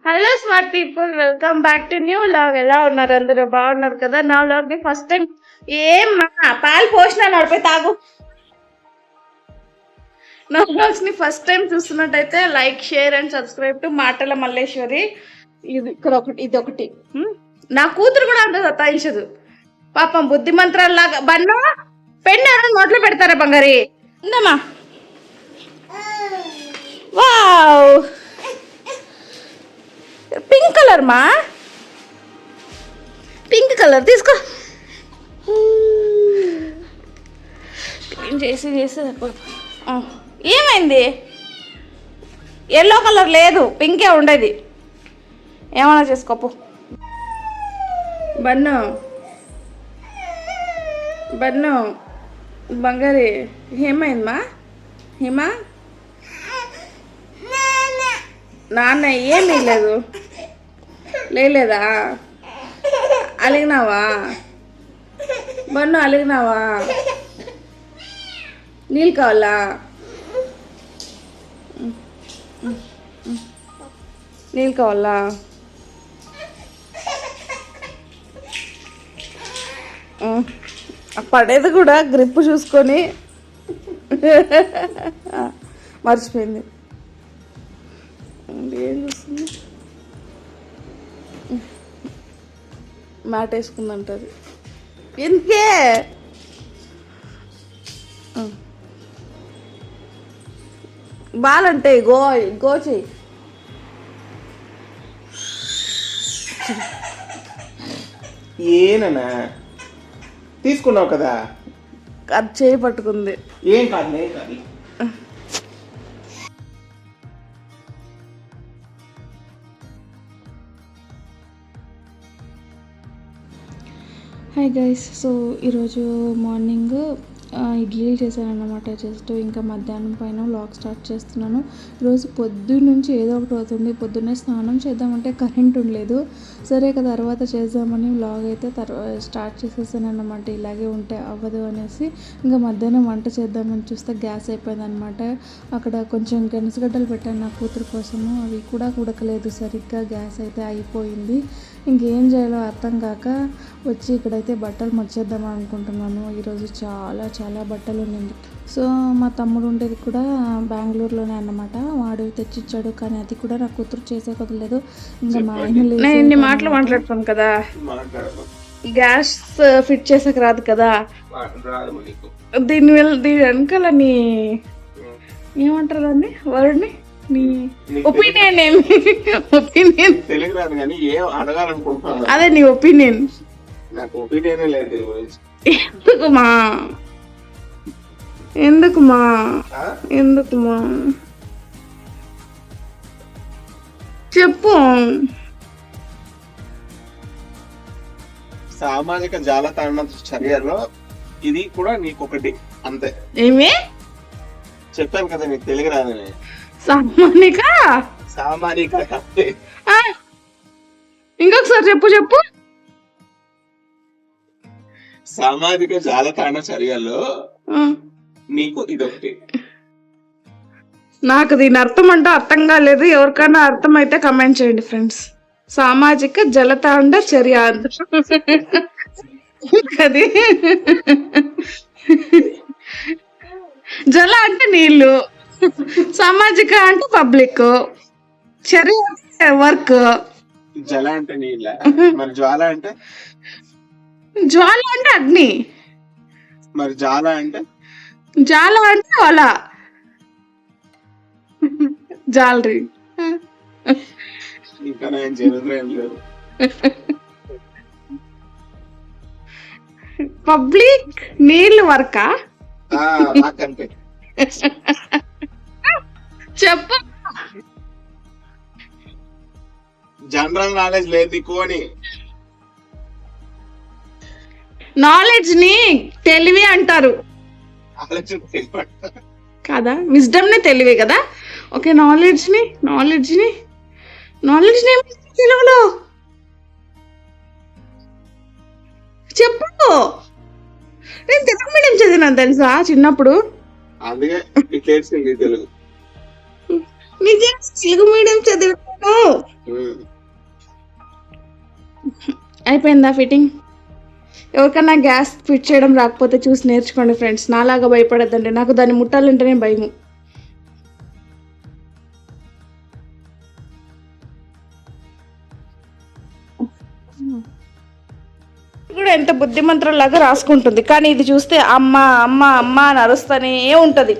Hello smart people, welcome back to new vlog. ఎలా ఉన్నారు? అందరూ బాగున్నారు కదా? నా వ్లాగ్ ని ఫస్ట్ టైం పాలు పోసిన నడిపోయి తాగు. నా వ్లాగ్స్ ని ఫస్ట్ టైం చూస్తున్నట్టయితే like, share and subscribe to మాటల మల్లేశ్వరి. ఇది ఒకటి. నా కూతురు కూడా అంత సతాయించదు పాపం, బుద్ధిమంత్రాల్లాగా. బన్ను పెన్ను నోట్లో పెడతారా బంగారి? ఉందమ్మా. వావ్, పింక్ కలర్ మా, పింక్ కలర్ తీసుకో. చేసి ఏమైంది? ఎల్లో కలర్ లేదు, పింకే ఉండేది. ఏమన్నా చేసుకోపో. బన్ను బన్ను బంగారి, ఏమైందమ్మా? ఏమా నాన్న ఏమీ లేదు, లేలేదా? అలిగినావా బన్ను? అలిగినావా? నీళ్ళు కావాలా? నీళ్ళు కావాలా? పడేది కూడా గ్రిప్ చూసుకొని మర్చిపోయింది. ఏం చూస్తుంది? మ్యాట్ వేసుకుందంటది. ఎందుకే? బాలంటే గో చెయ్యి. ఏనన్నా తీసుకున్నావు కదా, అది చేయి పట్టుకుంది. ఏం కాదు, ఏం కాదు. Hi guys. సో ఈరోజు మార్నింగ్ ఇడ్లీలు చేశాను అన్నమాట. జస్ట్ ఇంకా మధ్యాహ్నం పైన వ్లాగ్ స్టార్ట్ చేస్తున్నాను. ఈరోజు పొద్దున్న నుంచి ఏదో ఒకటి అవుతుంది. పొద్దున్నే స్నానం చేద్దామంటే కరెంట్ ఉండలేదు. సరే కదా, తర్వాత చేద్దామని వ్లాగ్ అయితే స్టార్ట్ చేసేసాను అన్నమాట. ఇలాగే ఉంటే అవ్వదు అనేసి ఇంకా మధ్యాహ్నం వంట చేద్దామని చూస్తే గ్యాస్ అయిపోయింది అనమాట. అక్కడ కొంచెం గెనసగడ్డలు పెట్టాను నా కూతురు కోసము, అవి కూడా ఉడకలేదు సరిగ్గా. గ్యాస్ అయితే అయిపోయింది. ఇంకేం చేయాలో అర్థం కాక వచ్చి ఇక్కడైతే బట్టలు మర్చేద్దాం అనుకుంటున్నాను. ఈరోజు చాలా చాలా బట్టలు ఉన్నాయి. సో మా తమ్ముడు ఉండేది కూడా బెంగళూరులోనే అన్నమాట. వాడు తెచ్చిచ్చాడు, కానీ అది కూడా నా కూతురు చేసే కొదలేదు. ఇంకా మా ఆయన మాటలు మాట్లాడుతాను కదా, గ్యాస్ ఫిట్ చేసాక రాదు కదా. దీని వెనకాల నీ ఏమంటారు దాన్ని, వరుణ్ణి, నీ ఒపీనియన్ ఏమి? ఒపీనియన్ తెలుగు రాదు కానీ ఏం అడగాలనుకుంటున్నాను. అదే నీ ఒపీనియన్. నాకు ఒపీనియన్ లేదు. ఎందుకుమా ఎందుకుమా ఎందుకుమా చెప్పు. సామాజిక జాలతాణ చర్యలో ఇది కూడా నీకొకటి అంతే. ఏమి చెప్పాను కదా నీకు తెలుగు రాదని. సామాజిక ఇంకొకసారి చెప్పు. సామాజిక జాలతాణ చర్యల్లో నీకు ఇదొకటి. నాకు దీని అర్థం అంటే అర్థం కాలేదు. ఎవరికైనా అర్థం అయితే కమెంట్ చేయండి ఫ్రెండ్స్. సామాజిక జలతాండ చర్య అది. జల అంటే నీళ్ళు, సామాజిక అంటే పబ్లిక్, చర్య అంటే వర్క్. జల అంటే నీళ్ళ, మరి జ్వాల అంటే? జ్వాల అంటే అగ్ని. మరి జాల అంటే? జాల అంటే వల, జాలరీ. ఇంకా నేను చేయడం ఏం లేదు. పబ్లిక్ నీళ్ళు వర్కా? నాకంటే చెప్పు. జనరల్ నాలెడ్జ్ లేదు నీకు అని. నాలెడ్జ్ ని తెలివి అంటారు కదా, విజ్డమ్ ని తెలివి కదా. ఓకే, నాలెడ్జ్ ని తెలుగులో చెప్పు. నేను తెలుగు మీడియం చదివినా తెలుసా చిన్నప్పుడు. అందుకే తెలుగు. నిజంగా తెలుగు మీడియం చదివాను. అయిపోయిందా ఫిట్టింగ్? ఎవరికన్నా గ్యాస్ ఫిట్ చేయడం రాకపోతే చూసి నేర్చుకోండి ఫ్రెండ్స్. నాలాగా భయపడద్దండి, నాకు దాన్ని ముట్టాలంటేనే భయము. కూడా ఎంత బుద్ధిమంతులాగా రాసుకుంటుంది, కానీ ఇది చూస్తే అమ్మ అమ్మ అమ్మ అని అరుస్తూనే ఉంటుంది.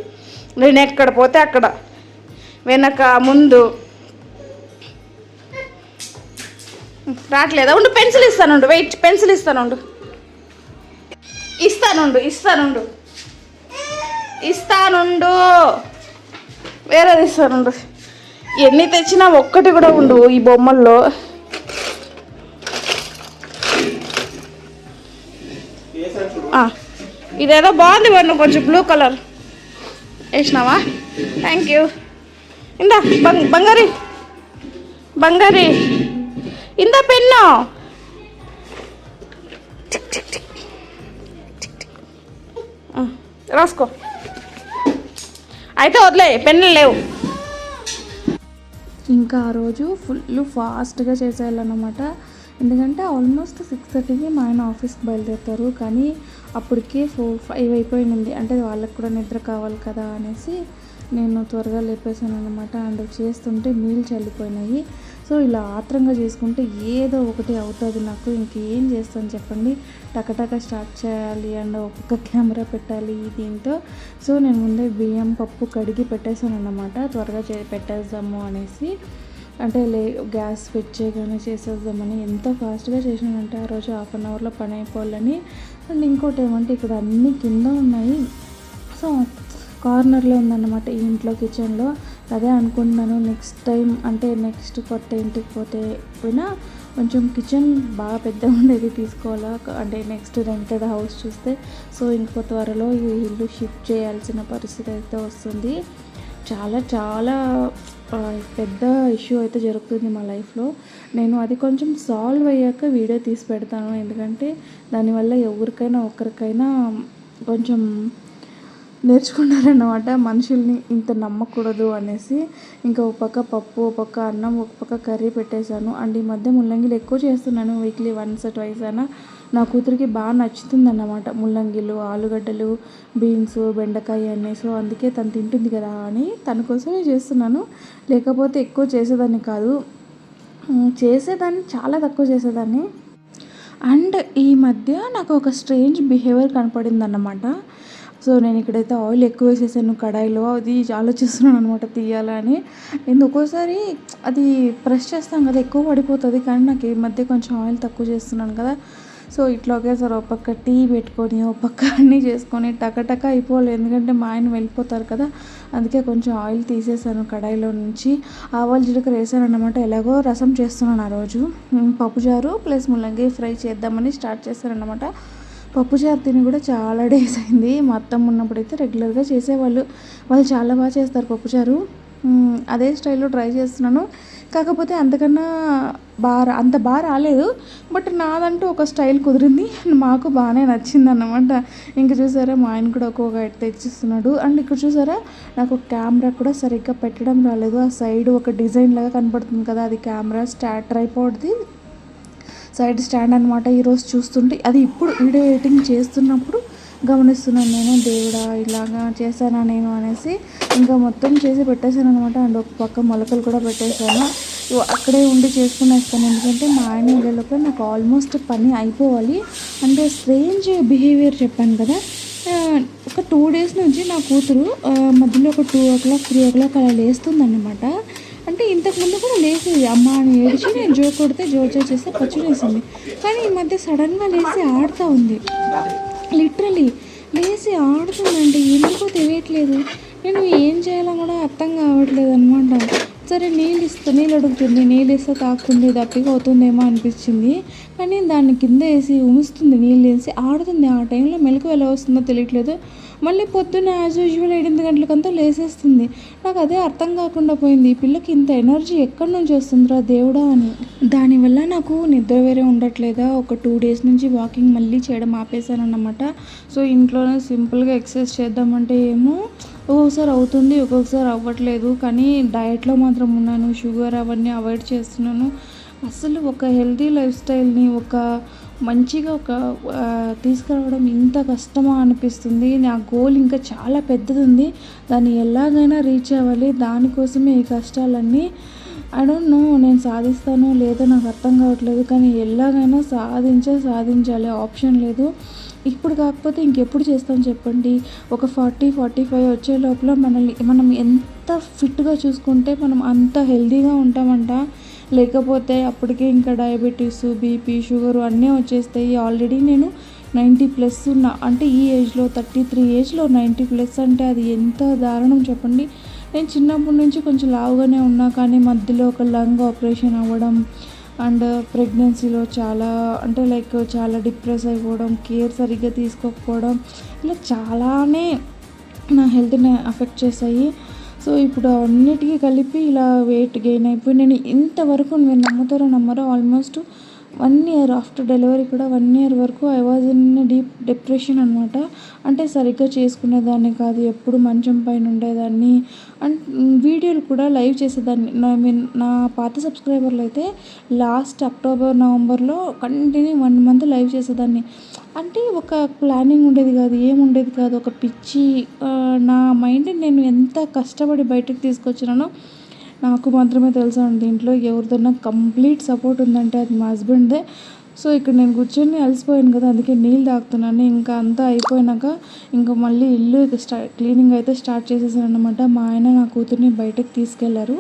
నేను ఎక్కడ పోతే అక్కడ, వెనక ముందు. రావట్లేదా? ఉండు, పెన్సిల్ ఇస్తానుండు, వెయిట్, పెన్సిల్ ఇస్తానుండు, ఇస్తానుండు, వేరేది ఇస్తానుండు. ఎన్ని తెచ్చినా ఒక్కటి కూడా ఉండు ఈ బొమ్మల్లో. ఇదేదో బాగుంది వాడు, కొంచెం బ్లూ కలర్ వేసినావా? Thank you. ఇందా బంగారి ఇందా పెన్ను. రాసుకో. అయితే వదిలే, పెన్నులు లేవు. ఇంకా ఆ రోజు ఫుల్ ఫాస్ట్గా చేసేయాలన్నమాట. ఎందుకంటే ఆల్మోస్ట్ 6:30కి మా ఆయన ఆఫీస్కి బయలుదేరుతారు, కానీ అప్పటికే 4-5 అయిపోయింది. అంటే వాళ్ళకి కూడా నిద్ర కావాలి కదా అనేసి నేను త్వరగా లేపేసాను అనమాట. అండ్ చేస్తుంటే నీళ్ళు చల్లిపోయినాయి. సో ఇలా ఆత్రంగా చేసుకుంటే ఏదో ఒకటి అవుతుంది నాకు. ఇంకేం చేస్తాను చెప్పండి? టకటక స్టార్ట్ చేయాలి అండ్ ఒక్కొక్క కెమెరా పెట్టాలి దీంతో. సో నేను ముందే బియ్యం పప్పు కడిగి పెట్టేశాను అన్నమాట, త్వరగా పెట్టేద్దాము అనేసి. అంటే గ్యాస్ ఫిట్ చేయగానే చేసేద్దామని ఎంత ఫాస్ట్గా చేసినానంటే ఆ రోజు 1/2 అవర్లో పని అయిపోవాలని. అండ్ ఇంకోటి ఏమంటే ఇక్కడ అన్నీ కింద ఉన్నాయి. సో కార్నర్లో ఉందన్నమాట ఈ ఇంట్లో, కిచెన్లో. అదే అనుకుంటున్నాను నెక్స్ట్ టైం, అంటే నెక్స్ట్ కొత్త ఇంటికి పోయినా కొంచెం కిచెన్ బాగా పెద్ద ఉండేది తీసుకోవాలా, అంటే నెక్స్ట్ రెంటెడ్ హౌస్ చూస్తే. సో ఇంకో త్వరలో ఈ ఇల్లు షిఫ్ట్ చేయాల్సిన పరిస్థితి అయితే వస్తుంది. చాలా చాలా పెద్ద ఇష్యూ అయితే జరుగుతుంది మా లైఫ్లో. నేను అది కొంచెం సాల్వ్ అయ్యాక వీడియో తీసి పెడతాను, ఎందుకంటే దానివల్ల ఎవరికైనా ఒక్కరికైనా కొంచెం నేర్చుకున్నారన్నమాట, మనుషుల్ని ఇంత నమ్మకూడదు అనేసి. ఇంకా ఒక పక్క పప్పు, ఒక పక్క అన్నం, ఒక పక్క కర్రీ పెట్టేశాను. అండ్ ఈ మధ్య ముల్లంగిలు ఎక్కువ చేస్తున్నాను, వీక్లీ 1-2 అయినా. నా కూతురికి బాగా నచ్చుతుందన్నమాట ముల్లంగిలు, ఆలుగడ్డలు, బీన్స్, బెండకాయ అన్నీ. సో అందుకే తను తింటుంది కదా అని తన కోసమే చేస్తున్నాను. లేకపోతే ఎక్కువ చేసేదాన్ని కాదు, చాలా తక్కువ చేసేదాన్ని. అండ్ ఈ మధ్య నాకు ఒక స్ట్రేంజ్ బిహేవియర్ కనపడింది అన్నమాట. సో నేను ఇక్కడైతే ఆయిల్ ఎక్కువ వేసేసాను కడాయిలో, అది ఆలోచిస్తున్నాను అనమాట తీయాలని. ఒక్కోసారి అది ప్రెస్ చేస్తాం కదా, ఎక్కువ పడిపోతుంది. కానీ నాకు ఈ మధ్య కొంచెం ఆయిల్ తక్కువ చేస్తున్నాను కదా. సో ఇట్లా ఒకేసారి ఒక పక్క టీ పెట్టుకొని, ఒక పక్క అన్నీ చేసుకొని టకటక అయిపోవాలి, ఎందుకంటే మా ఆయన వెళ్ళిపోతారు కదా. అందుకే కొంచెం ఆయిల్ తీసేసాను కడాయిలో నుంచి. ఆవాలు జీలకర్ర వేసాను అన్నమాట. ఎలాగో రసం చేస్తున్నాను ఆ రోజు, పప్పుచారు ప్లస్ ముల్లంగి ఫ్రై చేద్దామని స్టార్ట్ చేశాను అన్నమాట. పప్పుచారు తిని కూడా చాలా డేస్ అయింది. మా అత్తమ్మ ఉన్నప్పుడైతే రెగ్యులర్గా చేసేవాళ్ళు, వాళ్ళు చాలా బాగా చేస్తారు పప్పుచారు. అదే స్టైల్లో ట్రై చేస్తున్నాను, కాకపోతే అంత బాగా రాలేదు. బట్ నాదంటూ ఒక స్టైల్ కుదిరింది, మాకు బాగానే నచ్చింది అన్నమాట. ఇంకా చూసారా మా ఆయన కూడా ఒక్కొక్క ఎట్ తెచ్చిస్తున్నాడు. అండ్ ఇక్కడ చూసారా నాకు కెమెరా కూడా సరిగ్గా పెట్టడం రాలేదు. ఆ సైడ్ ఒక డిజైన్ లాగా కనపడుతుంది కదా, అది కెమెరా ట్రైపాడ్ది సైడ్ స్టాండ్ అనమాట. ఈరోజు చూస్తుంటే అది ఇప్పుడు వీడియో ఎడిటింగ్ చేస్తున్నప్పుడు గమనిస్తున్నాను నేను, దేవుడా ఇలాగా చేశానా నేను అనేసి. ఇంకా మొత్తం చేసి పెట్టేశాను అనమాట. అండ్ ఒక పక్క మొలకలు కూడా పెట్టేశాను. అక్కడే ఉండి చేసుకునేస్తాను, ఎందుకంటే మా ఆయన ఇళ్ళలోపల నాకు ఆల్మోస్ట్ పని అయిపోవాలి. అంటే స్ట్రేంజ్ బిహేవియర్ చెప్పాను కదా. ఒక 2 డేస్ నుంచి నా కూతురు మధ్యలో ఒక 2 o'clock 3 o'clock అలా లేస్తుందన్నమాట. అంటే ఇంతకుముందు కూడా లేసేది, అమ్మ అని ఏడిచి నేను జో కొడితే జో చేస్తే పచ్చులేసింది. కానీ ఈ మధ్య సడన్గా లేచి ఆడుతూ ఉంది, లిటరలీ లేచి ఆడుతుందంటే ఎందుకో తెలియట్లేదు. నేను ఏం చేయాలో కూడా అర్థం కావట్లేదు అనమాట. సరే నీళ్ళు అడుగుతుంది, నీళ్ళు ఇస్తే తాకుతుంది, దప్పిగా అవుతుందేమో అనిపించింది. కానీ దాన్ని కింద వేసి ఉముస్తుంది, నీళ్ళు వేసి ఆడుతుంది. ఆ టైంలో మెలకు ఎలా వస్తుందో తెలియట్లేదు. మళ్ళీ పొద్దున్న యాజ్ యూజువల్ 8 గంటలకంతా లేసేస్తుంది. నాకు అదే అర్థం కాకుండా పోయింది, ఈ పిల్లకి ఇంత ఎనర్జీ ఎక్కడి నుంచి వస్తుందిరా దేవుడా అని. దానివల్ల నాకు నిద్ర వేరే ఉండట్లేదా. ఒక 2 డేస్ నుంచి వాకింగ్ మళ్ళీ చేయడం ఆపేసాను అన్నమాట. సో ఇంట్లోనే సింపుల్గా ఎక్సర్సైజ్ చేద్దామంటే ఏమో ఒక్కొక్కసారి అవుతుంది, ఒక్కొక్కసారి అవ్వట్లేదు. కానీ డయట్లో మాత్రం ఉన్నాను, షుగర్ అవన్నీ అవాయిడ్ చేస్తున్నాను. అసలు ఒక హెల్తీ లైఫ్ స్టైల్ని మంచిగా తీసుకురావడం ఇంత కష్టమా అనిపిస్తుంది. నా గోల్ ఇంకా చాలా పెద్దది ఉంది, దాన్ని ఎలాగైనా రీచ్ అవ్వాలి. దానికోసమే ఈ కష్టాలన్నీ. ఐ డోంట్ నో నేను సాధిస్తానో లేదో నాకు అర్థం కావట్లేదు. కానీ ఎలాగైనా సాధించాలి, ఆప్షన్ లేదు. ఇప్పుడు కాకపోతే ఇంకెప్పుడు చేస్తాం చెప్పండి. ఒక 40-45 వచ్చే లోపల మనం ఎంత ఫిట్గా చూసుకుంటే మనం అంత హెల్తీగా ఉంటామంట. లేకపోతే అప్పటికే ఇంకా డయాబెటీస్, బీపీ, షుగరు అన్నీ వచ్చేస్తాయి. ఆల్రెడీ నేను 90+ ఉన్నా. అంటే ఈ ఏజ్లో 33 ఏజ్లో 90+ అంటే అది ఎంత దారుణం చెప్పండి. నేను చిన్నప్పటి నుంచి కొంచెం లావుగానే ఉన్నా, కానీ మధ్యలో ఒక లంగ్ ఆపరేషన్ అవ్వడం అండ్ ప్రెగ్నెన్సీలో చాలా డిప్రెస్ అయిపోవడం, కేర్ సరిగ్గా తీసుకోకపోవడం, ఇలా చాలానే నా హెల్త్ని అఫెక్ట్ చేశాయి. సో ఇప్పుడు అన్నిటికీ కలిపి ఇలా వెయిట్ గెయిన్ అయిపోయి నేను ఇంతవరకు, మీరు నమ్ముతారో నమ్మరో, ఆల్మోస్ట్ 1 year ఆఫ్టర్ డెలివరీ కూడా 1 year వరకు I was in deep depression అనమాట. అంటే సరిగ్గా చేసుకునేదాన్ని కాదు, ఎప్పుడు మంచం పైన ఉండేదాన్ని. అండ్ వీడియోలు కూడా లైవ్ చేసేదాన్ని. నా పాత సబ్స్క్రైబర్లు అయితే లాస్ట్ అక్టోబర్, నవంబర్లో కంటిన్యూ 1 month లైవ్ చేసేదాన్ని. అంటే ఒక ప్లానింగ్ ఉండేది కాదు, ఏముండేది కాదు. ఒక పిచ్చి నా మైండ్ని నేను ఎంత కష్టపడి బయటకు తీసుకొచ్చినానో నాకు మాత్రమే తెలుసు. అండి దీంట్లో ఎవరిదన్నా కంప్లీట్ సపోర్ట్ ఉందంటే అది మా హస్బెండ్దే. సో ఇక్కడ నేను కూర్చొని అలసిపోయాను కదా, అందుకే నీళ్ళు తాగుతున్నాను. ఇంకా అంతా అయిపోయినాక ఇంకా మళ్ళీ ఇల్లు క్లీనింగ్ అయితే స్టార్ట్ చేసేసాను అనమాట. మా ఆయన నా కూతుర్ని బయటకు తీసుకెళ్లారు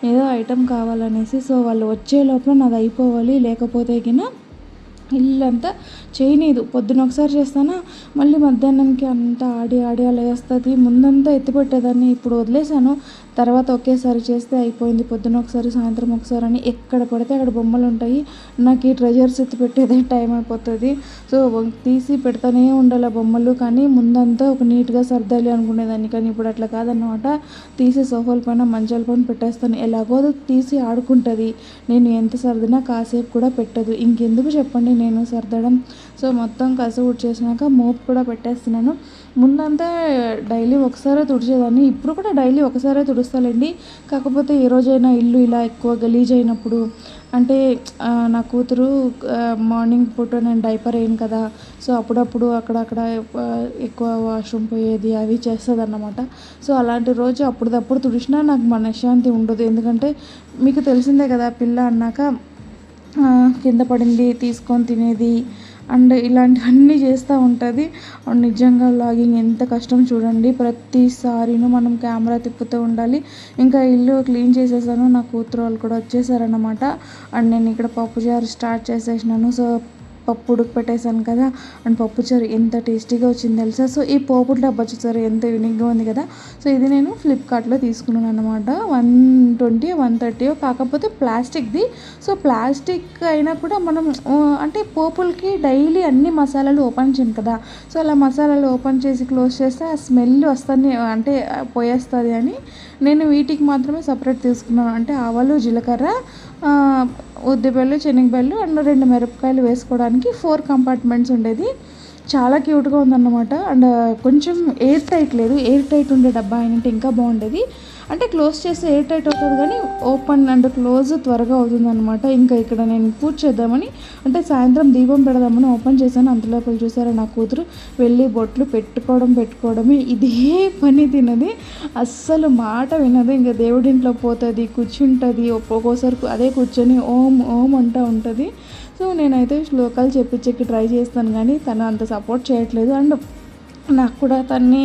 ఏదో ఐటెం కావాలనేసి. సో వాళ్ళు వచ్చే లోపల నాది అయిపోవాలి, లేకపోతే గిన ఇల్లంతా చేయనీదు. పొద్దున ఒకసారి చేస్తానా, మళ్ళీ మధ్యాహ్నంకి అంతా ఆడి లేస్తుంది. ముందంతా ఎత్తిపెట్టేదాన్ని, ఇప్పుడు వదిలేసాను. తర్వాత ఒకేసారి చేస్తే అయిపోయింది. పొద్దున ఒకసారి, సాయంత్రం ఒకసారి అని ఎక్కడ పడితే అక్కడ బొమ్మలు ఉంటాయి. నాకు ఈ ట్రెజర్స్ ఎత్తి పెట్టేదే టైం అయిపోతుంది. సో తీసి పెడతానే ఉండాలి బొమ్మలు. కానీ ముందంతా ఒక నీట్గా సర్దాలి అనుకునేదాన్ని, కానీ ఇప్పుడు అట్లా కాదన్నమాట. తీసి సోఫాల పైన, మంచాల పైన పెట్టేస్తాను. ఎలాగో తీసి ఆడుకుంటుంది. నేను ఎంత సర్దినా కాసేపు కూడా పెట్టదు. ఇంకెందుకు చెప్పండి నేను సర్దడం. సో మొత్తం కసు చేసినాక మోప్ కూడా పెట్టేస్తున్నాను. ముందంతా డైలీ ఒకసారే తుడిచేదాన్ని, ఇప్పుడు కూడా డైలీ ఒకసారే తుడుస్తానండి. కాకపోతే ఏ రోజైనా ఇల్లు ఇలా ఎక్కువ గలీజ్ అయినప్పుడు, అంటే నా కూతురు మార్నింగ్ పూట నేను డైపర్ వేయను కదా, సో అప్పుడప్పుడు అక్కడక్కడ ఎక్కువ వాష్రూమ్ పోయేది అవి చేస్తుంది అన్నమాట. సో అలాంటి రోజు అప్పుడప్పుడు తుడిచినా నాకు మనశ్శాంతి ఉండదు. ఎందుకంటే మీకు తెలిసిందే కదా, పిల్ల అన్నాక కింద పడింది తీసుకొని తినేది అండ్ ఇలాంటివన్నీ చేస్తూ ఉంటుంది. నిజంగా వ్లాగింగ్ ఎంత కష్టం చూడండి. ప్రతిసారిను మనం కెమెరా తిప్పుతూ ఉండాలి. ఇంకా ఇల్లు క్లీన్ చేసేసాను, నా కూతురు వాళ్ళు కూడా వచ్చేసారన్నమాట. అండ్ నేను ఇక్కడ పప్పుచారు స్టార్ట్ చేసేసినాను. సో పప్పు ఉడుకు పెట్టేశాను కదా, అండ్ పప్పుచారు ఎంత టేస్టీగా వచ్చింది తెలుసా. సో ఈ పోపుల డబ్బా చూసారు ఎంత యూనిక్గా ఉంది కదా. సో ఇది నేను ఫ్లిప్కార్ట్లో తీసుకున్నాను అనమాట. 120-130, కాకపోతే ప్లాస్టిక్ది. సో ప్లాస్టిక్ అయినా కూడా మనం అంటే పోపులకి డైలీ అన్ని మసాలాలు ఓపెన్ చేయను కదా. సో అలా మసాలాలు ఓపెన్ చేసి క్లోజ్ చేస్తే ఆ స్మెల్ వస్తుంది, అంటే పోయేస్తుంది అని నేను వీటికి మాత్రమే సపరేట్ తీసుకున్నాను. అంటే ఆవాలు, జీలకర్ర, ఉద్దిబెల్లు, శనగబెల్లు అండ్ 2 మిరపకాయలు వేసుకోవడానికి 4 కంపార్ట్మెంట్స్ ఉండేది. చాలా క్యూట్గా ఉందన్నమాట. అండ్ కొంచెం ఎయిర్ టైట్ లేదు, ఎయిర్ టైట్ ఉండే డబ్బా అయినంటే ఇంకా బాగుండేది. అంటే క్లోజ్ చేస్తే ఎయిర్ టైట్ అవుతుంది, కానీ ఓపెన్ అండ్ క్లోజ్ త్వరగా అవుతుంది అనమాట. ఇంకా ఇక్కడ నేను పూజ చేద్దామని, అంటే సాయంత్రం దీపం పెడదామని ఓపెన్ చేశాను. అంతలోపల చూసారా నా కూతురు వెళ్ళి బొట్లు పెట్టుకోవడమే ఇదే పని. తినది, అస్సలు మాట వినదు. ఇంకా దేవుడింట్లో పోతుంది, కూర్చుంటుంది. ఒక్కోసారి అదే కూర్చొని ఓం అంటూ ఉంటుంది. సో నేనైతే శ్లోకాలు చెప్పించేకి ట్రై చేస్తాను, కానీ తను అంత సపోర్ట్ చేయట్లేదు. అండ్ నాకు కూడా తన్ని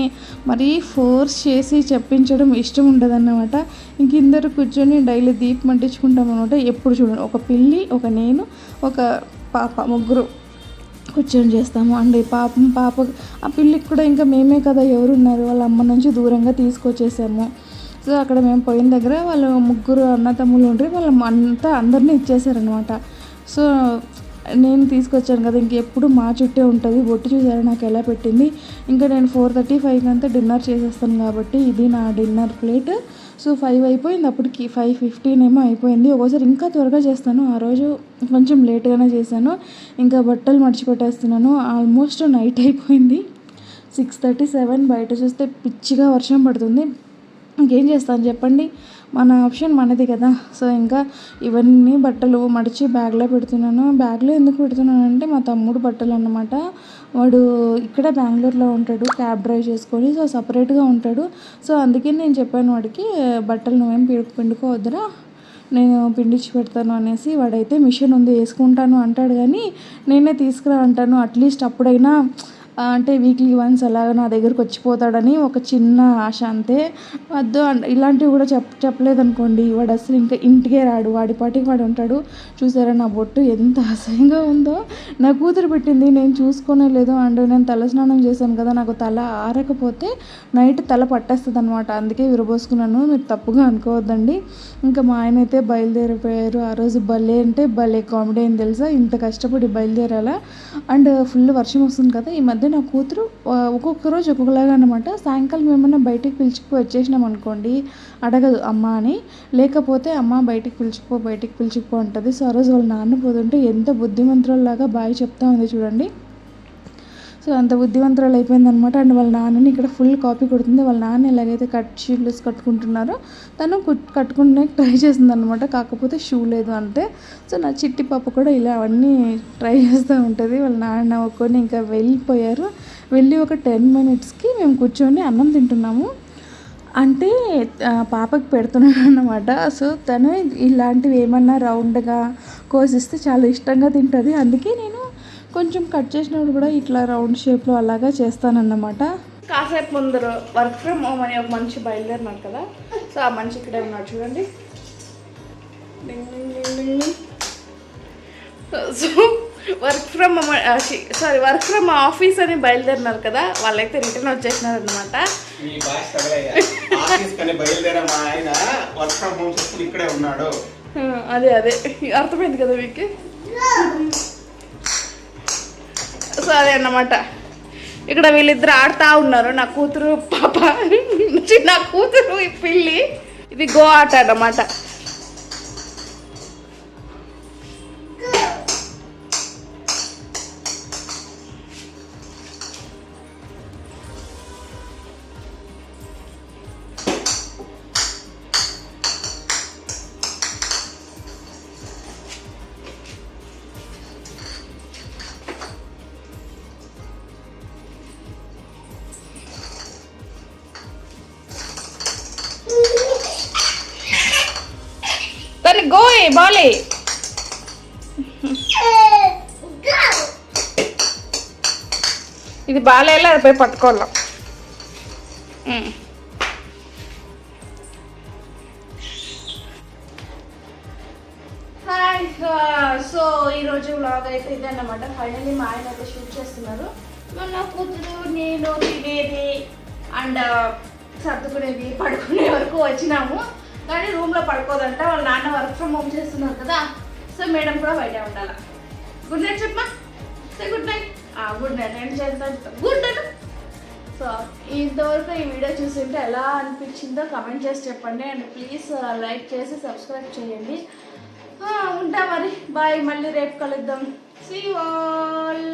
మరీ ఫోర్స్ చేసి చెప్పించడం ఇష్టం ఉండదన్నమాట. ఇంక ఇద్దరు కూర్చొని డైలీ దీపం అంటించుకుంటాం అనమాట. ఎప్పుడు చూడండి, ఒక పిల్లి, ఒక నేను, ఒక పాప, ముగ్గురు కూర్చొని చేస్తాము. అండ్ పాప ఆ పిల్లికి కూడా ఇంకా మేమే కదా, ఎవరున్నారు, వాళ్ళ అమ్మ నుంచి దూరంగా తీసుకొచ్చేసాము. సో అక్కడ మేము పోయిన దగ్గర వాళ్ళు ముగ్గురు అన్నతమ్ములు ఉంటే వాళ్ళ అందరినీ ఇచ్చేసారనమాట. సో నేను తీసుకొచ్చాను కదా, ఇంకెప్పుడు మా చుట్టే ఉంటుంది. బొట్టు చూసారా నాకు ఎలా పెట్టింది. ఇంకా నేను 4:35 అంతా డిన్నర్ చేసేస్తాను కాబట్టి ఇది నా డిన్నర్ ప్లేట్. సో 5 అయిపోయింది, అప్పటికి 5:15 ఏమో అయిపోయింది. ఒక్కోసారి ఇంకా త్వరగా చేస్తాను, ఆ రోజు కొంచెం లేట్గానే చేశాను. ఇంకా బట్టలు మడిచిపెట్టేస్తున్నాను. ఆల్మోస్ట్ నైట్ అయిపోయింది, 6:37. బయట చూస్తే పిచ్చిగా వర్షం పడుతుంది. ఇంకేం చేస్తాను చెప్పండి, మన ఆప్షన్ మనది కదా. సో ఇంకా ఇవన్నీ బట్టలు మడిచి బ్యాగ్లో పెడుతున్నాను. బ్యాగ్లో ఎందుకు పెడుతున్నానంటే మా తమ్ముడు బట్టలు అన్నమాట. వాడు ఇక్కడ బెంగళూరులో ఉంటాడు, క్యాబ్ డ్రైవ్ చేసుకొని. సో సపరేట్గా ఉంటాడు. సో అందుకే నేను చెప్పాను వాడికి, బట్టలు నువ్వేం పిండుకోవద్దురా, నేను పిండించి పెడతాను అనేసి. వాడైతే మిషన్ ఉంది వేసుకుంటాను అంటాడు, కానీ నేనే తీసుకురా అంటాను. అట్లీస్ట్ అప్పుడైనా అంటే వీక్లీ వన్స్ అలాగా నా దగ్గరకు వచ్చిపోతాడని ఒక చిన్న ఆశ అంతే. వద్దు ఇలాంటివి కూడా చెప్పలేదనుకోండి, వాడు అసలు ఇంకా ఇంటికే రాడు, వాడి పాటికి వాడు ఉంటాడు. చూసారా నా బొట్టు ఎంత అసహ్యంగా ఉందో. నా కూతురు పెట్టింది, నేను చూసుకోనే లేదు. అండ్ నేను తలస్నానం చేశాను కదా, నాకు తల ఆరకపోతే నైట్ తల పట్టేస్తుంది అనమాట, అందుకే విరబోసుకున్నాను. మీరు తప్పుగా అనుకోవద్దండి. ఇంకా మా ఆయన అయితే బయలుదేరిపోయారు. ఆ రోజు భలే అంటే భలే కామెడీ అని తెలుసా, ఇంత కష్టపడి బయలుదేరాలా. అండ్ ఫుల్ వర్షం వస్తుంది కదా ఈ మధ్య. నా కూతురు ఒక్కొక్క రోజు ఒక్కొక్కలాగా అనమాట. సాయంకాలం ఏమన్నా బయటికి పిలిచిపోయి వచ్చేసినాం అనుకోండి, అడగదు అమ్మ అని, లేకపోతే అమ్మ బయటికి పిలిచిపో అంటుంది. సో ఆ రోజు వాళ్ళ నాన్న పోతుంటే ఎంత బుద్ధిమంతురాల్లాగా బాయ్ చెప్తా ఉంది చూడండి. సో అంత బుద్ధివంతురాలు అయిపోయిందనమాట. అండ్ వాళ్ళ నాన్నని ఇక్కడ ఫుల్ కాపీ కొడుతుంది. వాళ్ళ నాన్న ఎలాగైతే షూలెస్ కట్టుకుంటున్నారో తను కట్టుకునే ట్రై చేస్తుంది అనమాట, కాకపోతే షూ లేదు అంతే. సో నా చిట్టి పాప కూడా ఇలా అవన్నీ ట్రై చేస్తూ ఉంటుంది. వాళ్ళ నాన్న నవ్వుకొని ఇంకా వెళ్ళిపోయారు. వెళ్ళి ఒక 10 minutesకి మేము కూర్చొని అన్నం తింటున్నాము. అంటే పాపకి పెడుతున్నాను అన్నమాట. సో తను ఇలాంటివి ఏమన్నా రౌండ్గా కోసిస్తే చాలా ఇష్టంగా తింటుంది. అందుకే నేను కొంచెం కట్ చేసినప్పుడు కూడా ఇట్లా రౌండ్ షేప్లో అలాగా చేస్తానన్నమాట. కాసేపు ముందర వర్క్ ఫ్రమ్ హోమ్ అని ఒక మనిషి బయలుదేరినారు కదా, సో ఆ మనిషి ఇక్కడే ఉన్నాడు చూడండి. సో వర్క్ ఫ్రమ్ ఆఫీస్ అని బయలుదేరినారు కదా, వాళ్ళైతే రిటర్న్ వచ్చేసినారు అనమాట. అదే అర్థమైంది కదా మీకు. సో అదే అన్నమాట, ఇక్కడ వీళ్ళిద్దరు ఆడుతూ ఉన్నారు, నా కూతురు పాప, చిన్న కూతురు ఈ పిల్లి. ఇది గో ఆట అన్నమాట. గో బాలే, ఇది బాలేలా అది పోయి పట్టుకోవాలా. హాయ్, సో ఈరోజు వ్లాగ్ అయితే ఇదే అన్నమాట. ఫైనల్లీ మా ఆయన అయితే షూట్ చేస్తున్నారు. మన కూతురు నేను తినేది అండ్ సర్దుకునేది పడుకునే వరకు వచ్చినాము. కానీ రూమ్లో పడుకోదంట, వాళ్ళ నాన్న వర్క్ ఫ్రమ్ హోమ్ చేస్తున్నారు కదా. సో మేడం కూడా బయట ఉండాలి. గుడ్ నైట్ చెప్పమా, గుడ్ నైట్. గుడ్ నైట్ నేను చేస్తాను, గుడ్ నైట్. సో ఇంతవరకు ఈ వీడియో చూస్తుంటే ఎలా అనిపించిందో కమెంట్ చేసి చెప్పండి. అండ్ ప్లీజ్ లైక్ చేసి సబ్స్క్రైబ్ చేయండి. ఉంటా మరి, బాయ్, మళ్ళీ రేపు కలుద్దాం. See you all.